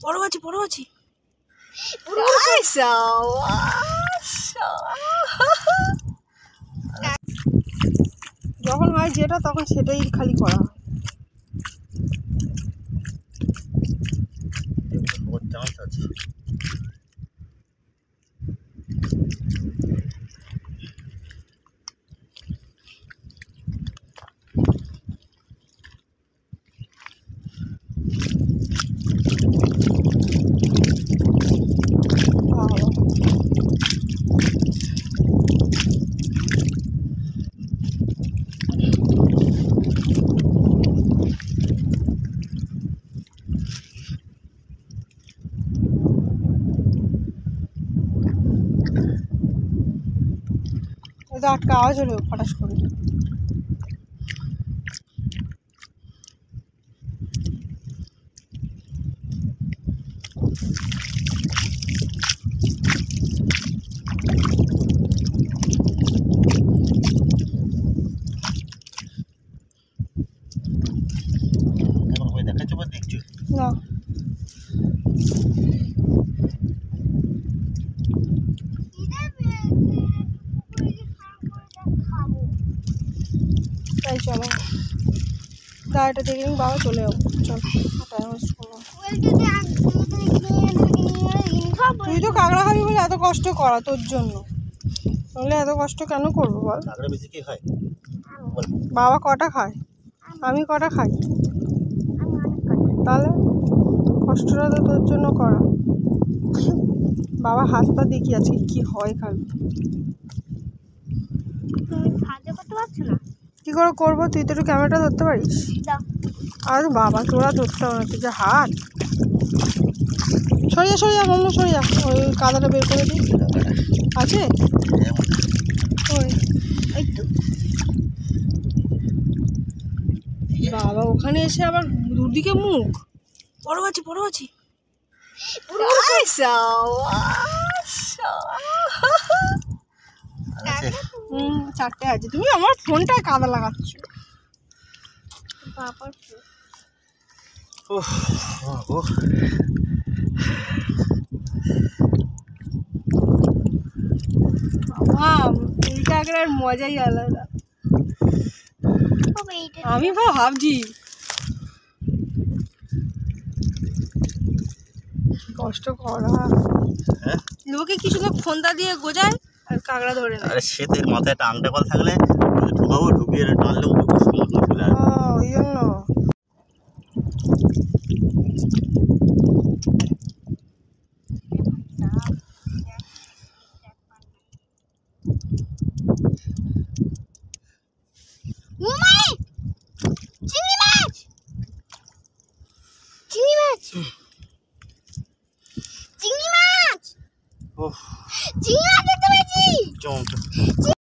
বড় আছে বড় আছে। যখন হয় যেটা তখন সেটাই খালি করা হয়। এটা আটকা আওয়াজ হলো ফটাস করে। না তাই চলো গাড়িটা দেখে বাবা চলে যাবো। চল তুই তো কাঁকড়া খাবি বলে এত কষ্ট করা তোর জন্য, বলে এত কষ্ট কেন করবো বল? বাবা কটা খায়, আমি কটা খাই, তাহলে কষ্টটা তো তোর জন্য করা। বাবা হাতটা দেখি আজকে কি হয় খাবি। কি করে করবো, তুই তো একটু ক্যামেরাটা ধরতে পারিস? আর বাবা তোরা ধরতে হবে না, তুই যে হাত সরিয়া সরিয়া বললো সরিয়া, ওই কাদাটা বের করে দিই। আছে ওই বাবা ওখানে এসে আবার দুদিকে মুখ। বড় আছে বড় আছে। চারটে আছে। তুমি আমার ফোনটায় কাদা লাগাচ্ছ। বাবা এই কাঁকড়ার মজাই আলাদা। আমি ভাবছি কষ্ট করা, লোকে কিছু লোক ফোনটা দিয়ে গোজায় আর কাঁকড়া ধরে না। আরে সে তো এর মাথায় একটা আংটা কল থাকলে ঢুকাবো, ঢুকিয়ে টানলে চলে আসবে। ওই জন্য চিংড়ি মাছ চিংড়ি মাছ চিংড়ি মাছ চিংড়ি মাছ দেখতে পেয়েছি।